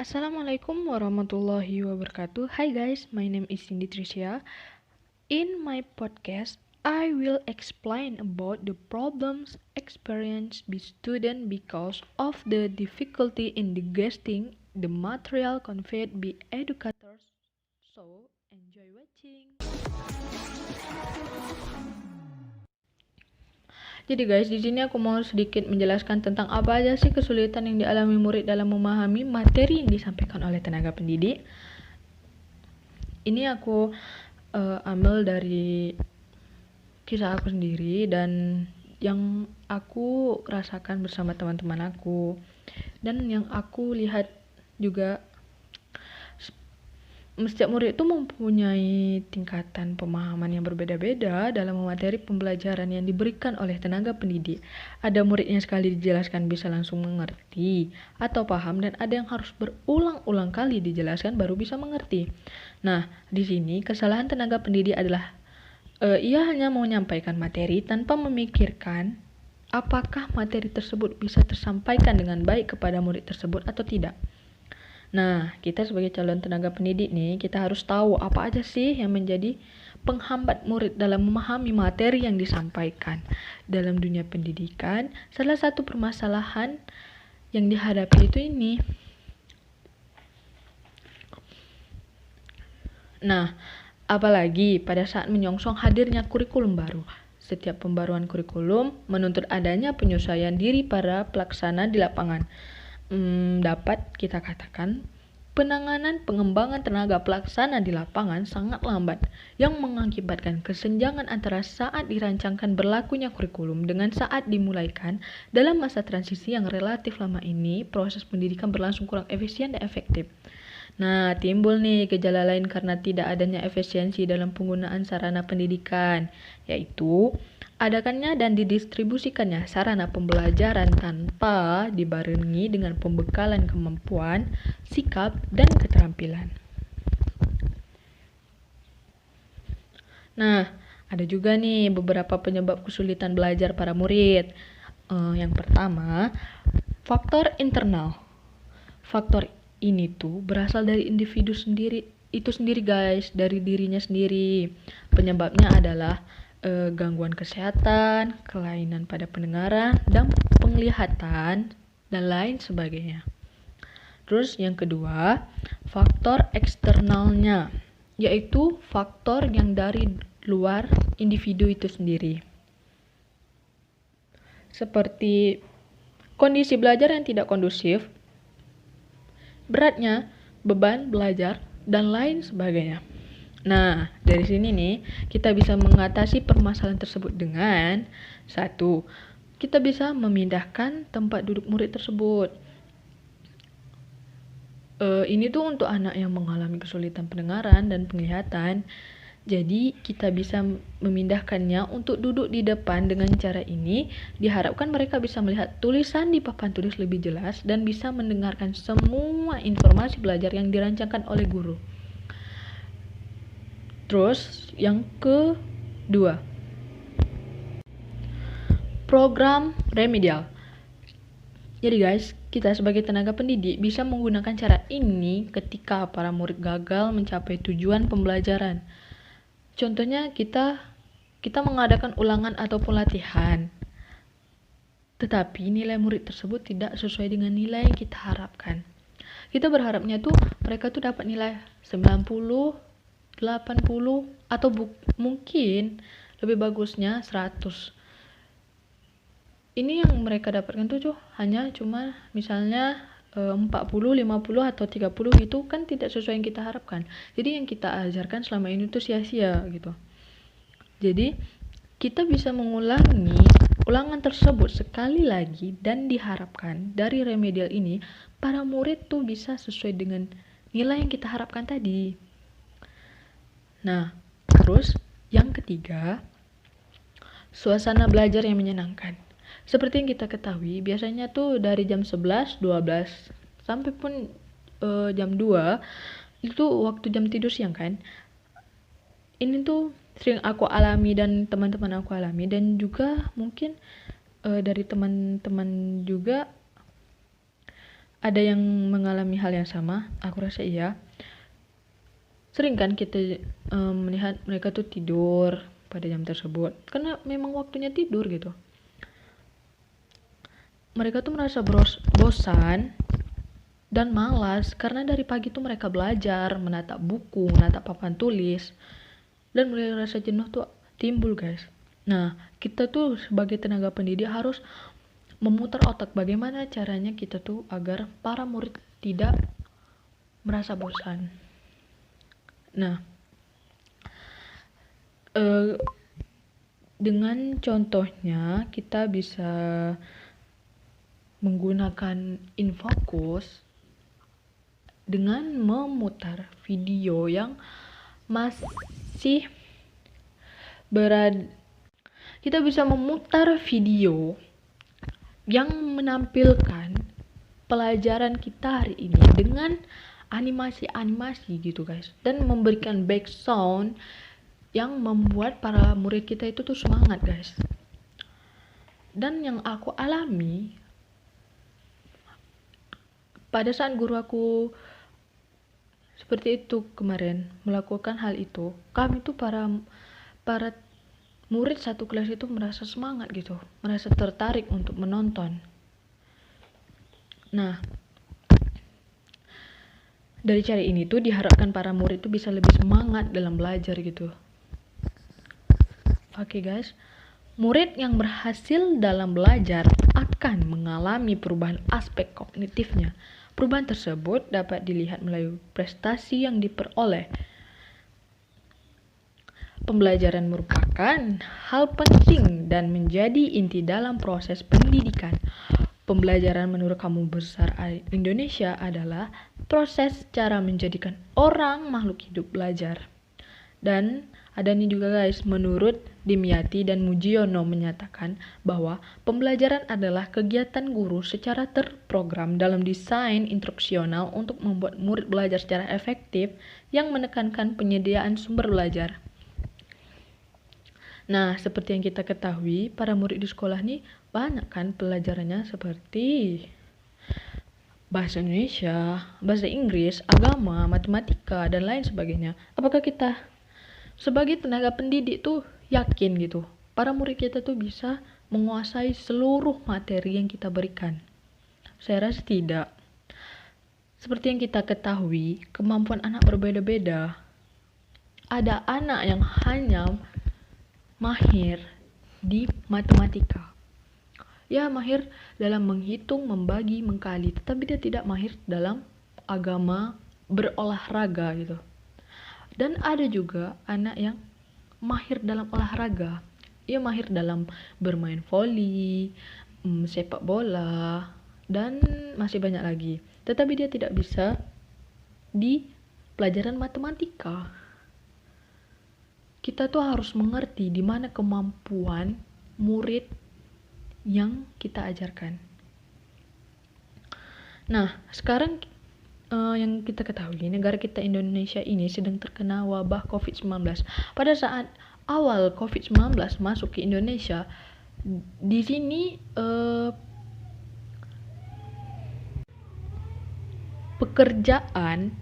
Assalamualaikum warahmatullahi wabarakatuh. Hi guys, my name is Cindy Tricia. In my podcast, I will explain about the problems experienced by students because of the difficulty in digesting the material conveyed by educators. So, enjoy watching. Jadi guys, di sini aku mau sedikit menjelaskan tentang apa aja sih kesulitan yang dialami murid dalam memahami materi yang disampaikan oleh tenaga pendidik. Ini aku ambil dari kisah aku sendiri dan yang aku rasakan bersama teman-teman aku dan yang aku lihat juga. Setiap murid itu mempunyai tingkatan pemahaman yang berbeda-beda dalam materi pembelajaran yang diberikan oleh tenaga pendidik. Ada murid yang sekali dijelaskan bisa langsung mengerti atau paham, dan ada yang harus berulang-ulang kali dijelaskan baru bisa mengerti. Nah, di sini kesalahan tenaga pendidik adalah ia hanya mau menyampaikan materi tanpa memikirkan apakah materi tersebut bisa tersampaikan dengan baik kepada murid tersebut atau tidak. Nah, kita sebagai calon tenaga pendidik nih, kita harus tahu apa aja sih yang menjadi penghambat murid dalam memahami materi yang disampaikan. Dalam dunia pendidikan, salah satu permasalahan yang dihadapi itu ini. Nah, apalagi pada saat menyongsong hadirnya kurikulum baru. Setiap pembaruan kurikulum menuntut adanya penyesuaian diri para pelaksana di lapangan. Dapat kita katakan penanganan pengembangan tenaga pelaksana di lapangan sangat lambat, yang mengakibatkan kesenjangan antara saat dirancangkan berlakunya kurikulum dengan saat dimulaikan. Dalam masa transisi yang relatif lama ini, proses pendidikan berlangsung kurang efisien dan efektif. Nah, timbul nih gejala lain karena tidak adanya efisiensi dalam penggunaan sarana pendidikan, yaitu adakannya dan didistribusikannya sarana pembelajaran tanpa dibarengi dengan pembekalan kemampuan, sikap, dan keterampilan. Nah, ada juga nih beberapa penyebab kesulitan belajar para murid. Yang pertama, faktor internal. Faktor ini tuh berasal dari individu itu sendiri guys, dari dirinya sendiri. Penyebabnya adalah gangguan kesehatan, kelainan pada pendengaran dan penglihatan, dan lain sebagainya. Terus yang kedua, faktor eksternalnya, yaitu faktor yang dari luar individu itu sendiri. Seperti kondisi belajar yang tidak kondusif, beratnya beban belajar, dan lain sebagainya. Nah, dari sini nih, kita bisa mengatasi permasalahan tersebut dengan satu, kita bisa memindahkan tempat duduk murid tersebut. Ini tuh untuk anak yang mengalami kesulitan pendengaran dan penglihatan. Jadi, kita bisa memindahkannya untuk duduk di depan. Dengan cara ini, diharapkan mereka bisa melihat tulisan di papan tulis lebih jelas dan bisa mendengarkan semua informasi belajar yang dirancangkan oleh guru. Terus yang kedua, program remedial. Jadi guys, kita sebagai tenaga pendidik bisa menggunakan cara ini ketika para murid gagal mencapai tujuan pembelajaran. Contohnya kita mengadakan ulangan ataupun latihan, tetapi nilai murid tersebut tidak sesuai dengan nilai yang kita harapkan. Kita berharapnya tuh mereka tuh dapat nilai 90, 80, atau mungkin lebih bagusnya 100. Ini yang mereka dapatkan tuh hanya cuma misalnya 40, 50, atau 30 gitu, kan tidak sesuai yang kita harapkan. Jadi yang kita ajarkan selama ini tuh sia-sia gitu. Jadi kita bisa mengulangi ulangan tersebut sekali lagi, dan diharapkan dari remedial ini para murid tuh bisa sesuai dengan nilai yang kita harapkan tadi. Nah, terus yang ketiga, suasana belajar yang menyenangkan. Seperti yang kita ketahui, biasanya tuh dari jam 11, 12, sampai pun jam 2, itu waktu jam tidur siang kan. Ini tuh sering aku alami dan teman-teman aku alami, dan juga mungkin dari teman-teman juga ada yang mengalami hal yang sama? Aku rasa iya. Sering kan kita melihat mereka tuh tidur pada jam tersebut karena memang waktunya tidur gitu. Mereka tuh merasa bosan dan malas karena dari pagi tuh mereka belajar, menatap buku, menatap papan tulis, dan mulai rasa jenuh tuh timbul, guys. Nah, kita tuh sebagai tenaga pendidik harus memutar otak bagaimana caranya kita tuh agar para murid tidak merasa bosan. Nah, dengan contohnya kita bisa menggunakan Infokus dengan memutar video yang masih kita bisa memutar video yang menampilkan pelajaran kita hari ini dengan animasi-animasi gitu, guys, dan memberikan back sound yang membuat para murid kita itu tuh semangat, guys. Dan yang aku alami pada saat guru aku seperti itu kemarin melakukan hal itu, kami tuh para murid satu kelas itu merasa semangat gitu, merasa tertarik untuk menonton. Nah, dari cara ini tuh diharapkan para murid tuh bisa lebih semangat dalam belajar gitu. Oke, guys, murid yang berhasil dalam belajar akan mengalami perubahan aspek kognitifnya. Perubahan tersebut dapat dilihat melalui prestasi yang diperoleh. Pembelajaran merupakan hal penting dan menjadi inti dalam proses pendidikan. Pembelajaran menurut Kamus Besar Indonesia adalah proses cara menjadikan orang makhluk hidup belajar. Dan ada nih juga, guys, menurut Dimyati dan Mujiono menyatakan bahwa pembelajaran adalah kegiatan guru secara terprogram dalam desain instruksional untuk membuat murid belajar secara efektif yang menekankan penyediaan sumber belajar. Nah, seperti yang kita ketahui, para murid di sekolah nih banyak kan pelajarannya seperti bahasa Indonesia, bahasa Inggris, agama, matematika, dan lain sebagainya. Apakah kita sebagai tenaga pendidik tuh yakin gitu para murid kita tuh bisa menguasai seluruh materi yang kita berikan? Saya rasa tidak. Seperti yang kita ketahui, kemampuan anak berbeda-beda. Ada anak yang hanya mahir di matematika, ya mahir dalam menghitung, membagi, mengkali, tetapi dia tidak mahir dalam agama, berolahraga gitu. Dan ada juga anak yang mahir dalam olahraga. Ia mahir dalam bermain voli, sepak bola, dan masih banyak lagi. Tetapi dia tidak bisa di pelajaran matematika. Kita tuh harus mengerti di mana kemampuan murid yang kita ajarkan. Nah, sekarang yang kita ketahui, negara kita Indonesia ini sedang terkena wabah COVID-19. Pada saat awal COVID-19 masuk ke Indonesia, di sini pekerjaan,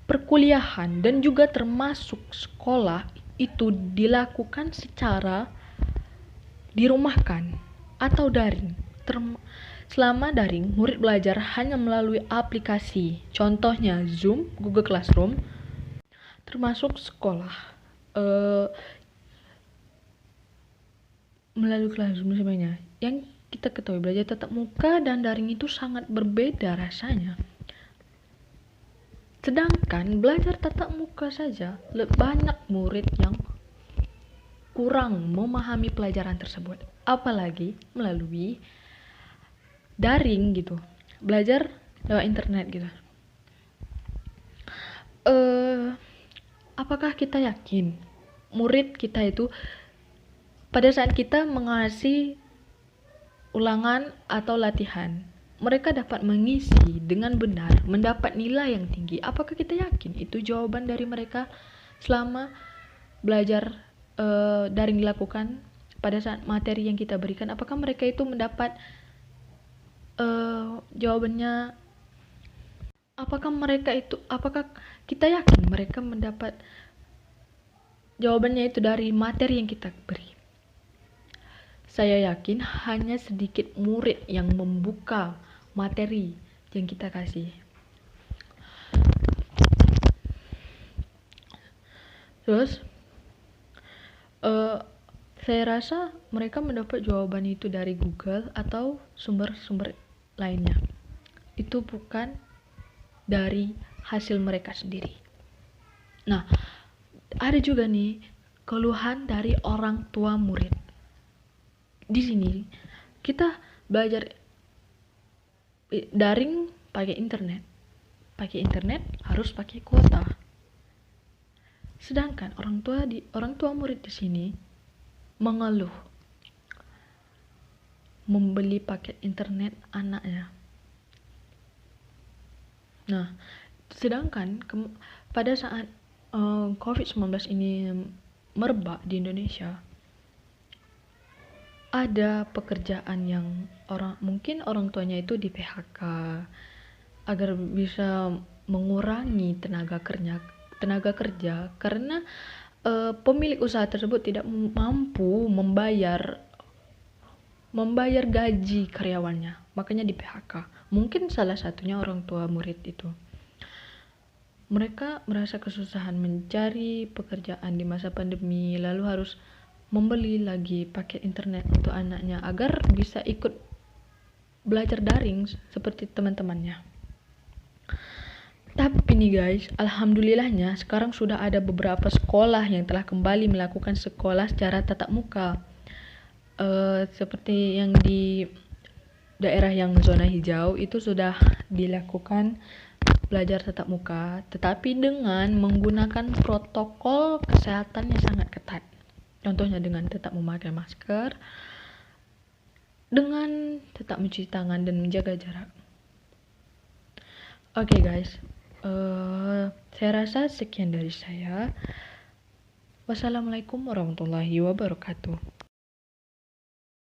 perkuliahan, dan juga termasuk sekolah itu dilakukan secara dirumahkan atau daring. Selama daring, murid belajar hanya melalui aplikasi, contohnya Zoom, Google Classroom, termasuk sekolah melalui Classroom sebenarnya. Yang kita ketahui, belajar tatap muka dan daring itu sangat berbeda rasanya. Sedangkan belajar tatap muka saja, banyak murid yang kurang memahami pelajaran tersebut, apalagi melalui daring gitu, belajar lewat internet gitu. Apakah kita yakin murid kita itu pada saat kita mengasih ulangan atau latihan, mereka dapat mengisi dengan benar, mendapat nilai yang tinggi? Apakah kita yakin itu jawaban dari mereka selama belajar daring dilakukan pada saat materi yang kita berikan? Apakah mereka itu mendapat Jawabannya, apakah kita yakin mereka mendapat jawabannya itu dari materi yang kita beri? Saya yakin hanya sedikit murid yang membuka materi yang kita kasih. Terus saya rasa mereka mendapat jawaban itu dari Google atau sumber-sumber lainnya. Itu bukan dari hasil mereka sendiri. Nah, ada juga nih keluhan dari orang tua murid. Di sini kita belajar daring pakai internet. Pakai internet harus pakai kuota. Sedangkan orang tua murid di sini mengeluh membeli paket internet anaknya. Nah, sedangkan pada saat COVID-19 ini merebak di Indonesia, ada pekerjaan yang mungkin orang tuanya itu di PHK agar bisa mengurangi tenaga kerja karena pemilik usaha tersebut tidak mampu membayar gaji karyawannya, makanya di PHK. Mungkin salah satunya orang tua murid itu. Mereka merasa kesusahan mencari pekerjaan di masa pandemi, lalu harus membeli lagi paket internet untuk anaknya agar bisa ikut belajar daring seperti teman-temannya. Tapi nih guys, alhamdulillahnya sekarang sudah ada beberapa sekolah yang telah kembali melakukan sekolah secara tatap muka. Seperti yang di daerah yang zona hijau itu sudah dilakukan belajar tatap muka, tetapi dengan menggunakan protokol kesehatan yang sangat ketat. Contohnya dengan tetap memakai masker, dengan tetap mencuci tangan dan menjaga jarak. Oke guys, saya rasa sekian dari saya. Wassalamualaikum warahmatullahi wabarakatuh.